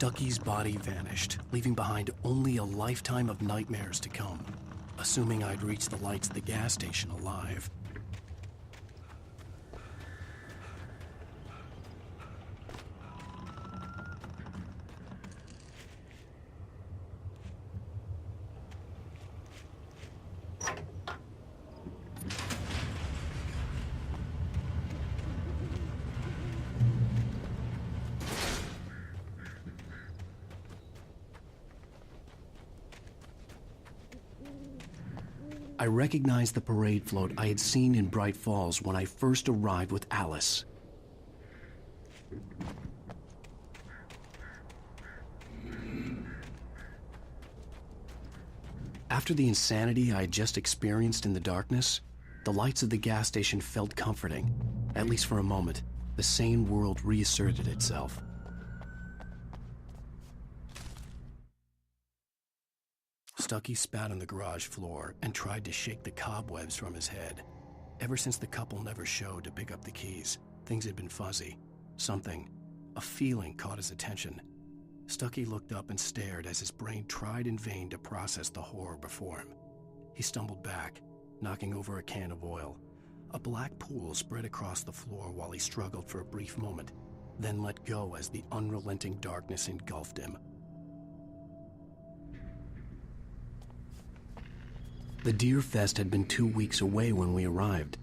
Stucky's body vanished, leaving behind only a lifetime of nightmares to come, assuming I'd reached the lights of the gas station alive. I recognized the parade float I had seen in Bright Falls when I first arrived with Alice. After the insanity I had just experienced in the darkness, the lights of the gas station felt comforting. At least for a moment, the sane world reasserted itself. Stucky spat on the garage floor and tried to shake the cobwebs from his head. Ever since the couple never showed to pick up the keys, things had been fuzzy. Something, a feeling, caught his attention. Stucky looked up and stared as his brain tried in vain to process the horror before him. He stumbled back, knocking over a can of oil. A black pool spread across the floor while he struggled for a brief moment, then let go as the unrelenting darkness engulfed him. The Deer Fest had been 2 weeks away when we arrived.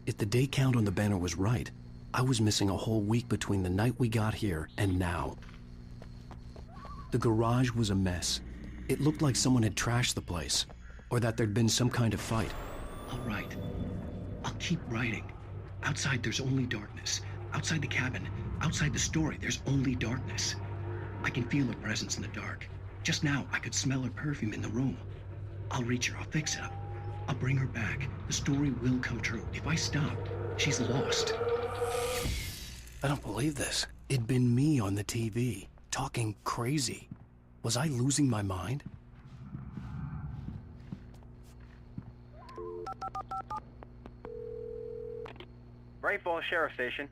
If the day count on the banner was right, I was missing a whole week between the night we got here and now. The garage was a mess. It looked like someone had trashed the place, or that there'd been some kind of fight. I'll write. I'll keep writing. Outside there's only darkness. Outside the cabin, outside the story, there's only darkness. I can feel her presence in the dark. Just now, I could smell her perfume in the room. I'll reach her, I'll fix it up. I'll bring her back. The story will come true. If I stop, she's lost. I don't believe this. It'd been me on the TV, talking crazy. Was I losing my mind? Bright Falls Sheriff Station.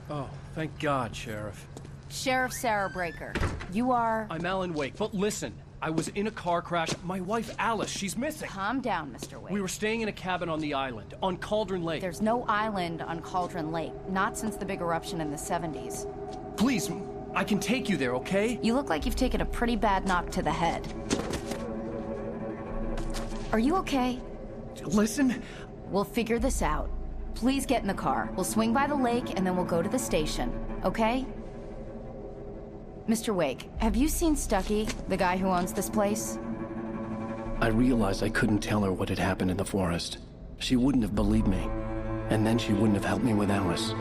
Oh, thank God, Sheriff. Sheriff Sarah Breaker. You are... I'm Alan Wake, but listen. I was in a car crash. My wife, Alice, she's missing. Calm down, Mr. Wake. We were staying in a cabin on the island, on Cauldron Lake. There's no island on Cauldron Lake. Not since the big eruption in the 70s. Please, I can take you there, okay? You look like you've taken a pretty bad knock to the head. Are you okay? Listen. We'll figure this out. Please get in the car. We'll swing by the lake and then we'll go to the station, okay? Mr. Wake, have you seen Stucky, the guy who owns this place? I realized I couldn't tell her what had happened in the forest. She wouldn't have believed me, and then she wouldn't have helped me with Alice.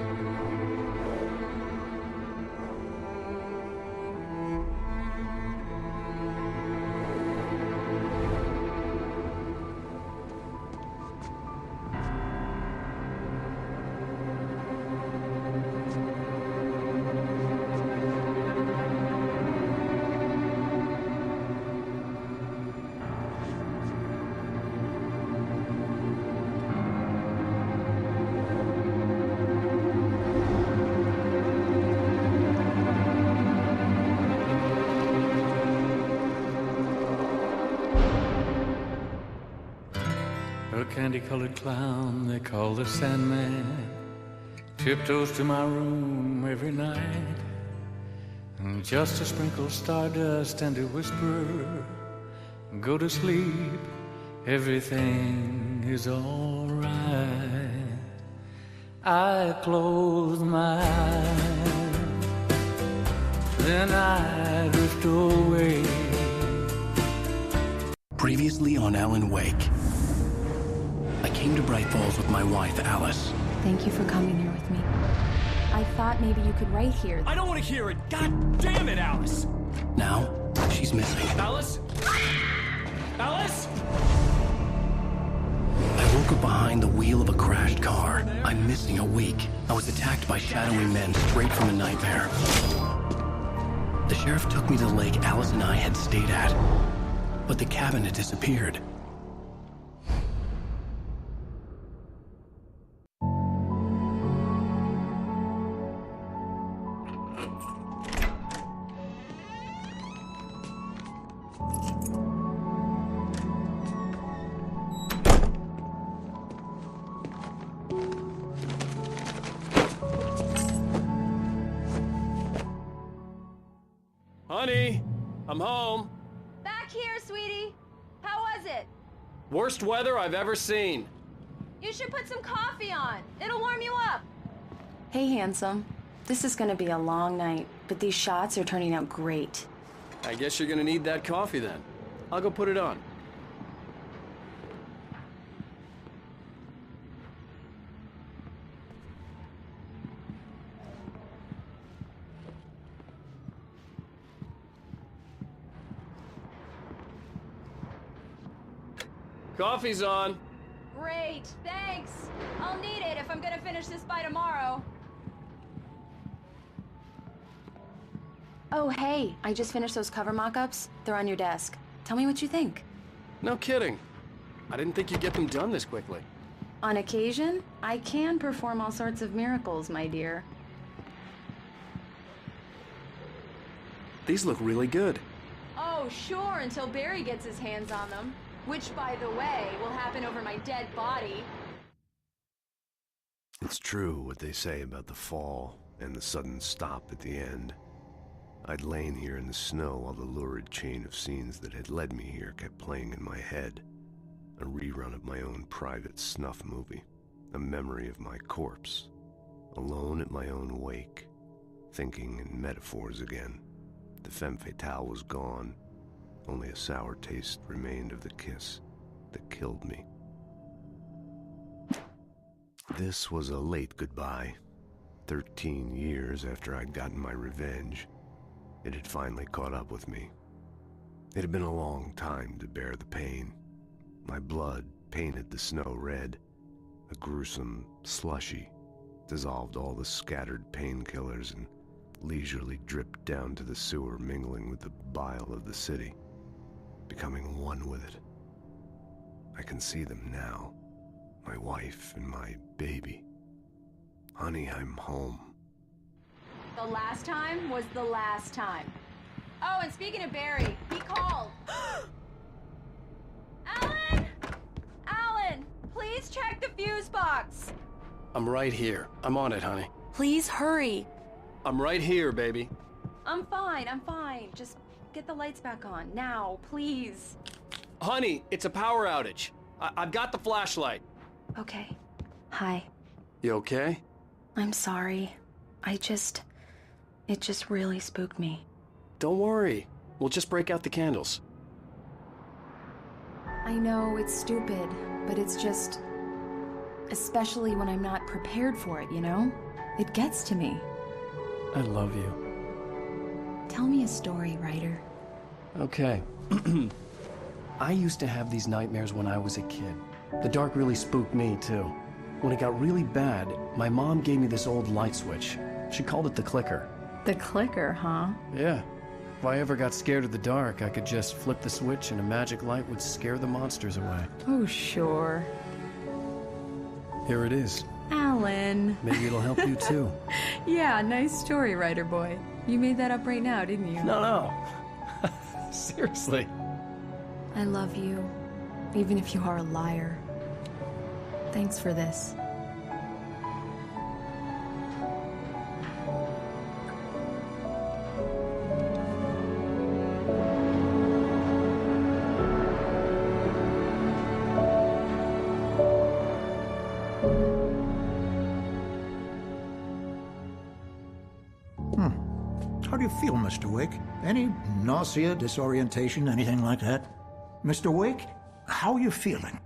A candy-colored clown they call the Sandman tiptoes to my room every night, and just to sprinkle stardust and to whisper, go to sleep, everything is all right. I close my eyes, then I drift away. Previously on Alan Wake. I came to Bright Falls with my wife, Alice. Thank you for coming here with me. I thought maybe you could write here. I don't want to hear it! God damn it, Alice! Now, she's missing. Alice? Alice? I woke up behind the wheel of a crashed car. I'm missing a week. I was attacked by shadowy men straight from a nightmare. The sheriff took me to the lake Alice and I had stayed at, but the cabin had disappeared. Honey, I'm home. Back here, sweetie. How was it? Worst weather I've ever seen. You should put some coffee on. It'll warm you up. Hey, handsome. This is gonna be a long night, but these shots are turning out great. I guess you're gonna need that coffee then. I'll go put it on. Coffee's on. Great, thanks. I'll need it if I'm gonna finish this by tomorrow. Oh, hey, I just finished those cover mock-ups. They're on your desk. Tell me what you think. No kidding. I didn't think you'd get them done this quickly. On occasion, I can perform all sorts of miracles, my dear. These look really good. Oh, sure, until Barry gets his hands on them. Which, by the way, will happen over my dead body. It's true what they say about the fall and the sudden stop at the end. I'd lain here in the snow while the lurid chain of scenes that had led me here kept playing in my head. A rerun of my own private snuff movie. A memory of my corpse. Alone at my own wake. Thinking in metaphors again. The femme fatale was gone. Only a sour taste remained of the kiss that killed me. This was a late goodbye. 13 years after I'd gotten my revenge, it had finally caught up with me. It had been a long time to bear the pain. My blood painted the snow red. A gruesome slushy dissolved all the scattered painkillers and leisurely dripped down to the sewer, mingling with the bile of the city. Becoming one with it. I can see them now. My wife and my baby. Honey, I'm home. The last time was the last time. Oh, and speaking of Barry, he called. Alan! Alan, please check the fuse box. I'm right here. I'm on it, honey. Please hurry. I'm right here, baby. I'm fine, I'm fine. Just get the lights back on. Now, please. Honey, it's a power outage. I've got the flashlight. Okay. Hi. You okay? I'm sorry. It just really spooked me. Don't worry. We'll just break out the candles. I know it's stupid, but it's just... Especially when I'm not prepared for it, you know? It gets to me. I love you. Tell me a story, writer. Okay. I used to have these nightmares when I was a kid. The dark really spooked me, too. When it got really bad, my mom gave me this old light switch. She called it the clicker. The clicker, huh? Yeah. If I ever got scared of the dark, I could just flip the switch and a magic light would scare the monsters away. Oh, sure. Here it is. Alan. Maybe it'll help you, too. Yeah, nice story, writer boy. You made that up right now, didn't you? No. Seriously. I love you, even if you are a liar. Thanks for this. How do you feel, Mr. Wake? Any nausea, disorientation, anything like that? Mr. Wake, how are you feeling?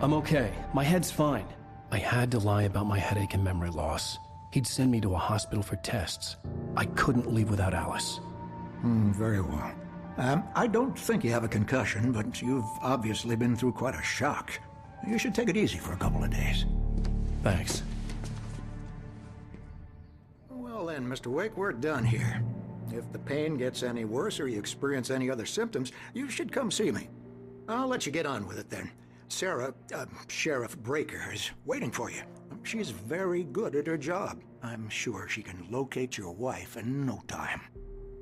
I'm okay. My head's fine. I had to lie about my headache and memory loss. He'd send me to a hospital for tests. I couldn't leave without Alice. Very well. I don't think you have a concussion, but you've obviously been through quite a shock. You should take it easy for a couple of days. Thanks. Well then, Mr. Wake, we're done here. If the pain gets any worse or you experience any other symptoms, you should come see me. I'll let you get on with it then. Sarah, Sheriff Breaker, is waiting for you. She's very good at her job. I'm sure she can locate your wife in no time.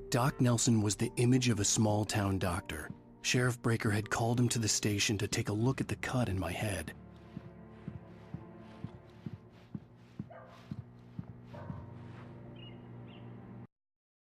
Doc Nelson was the image of a small-town doctor. Sheriff Breaker had called him to the station to take a look at the cut in my head.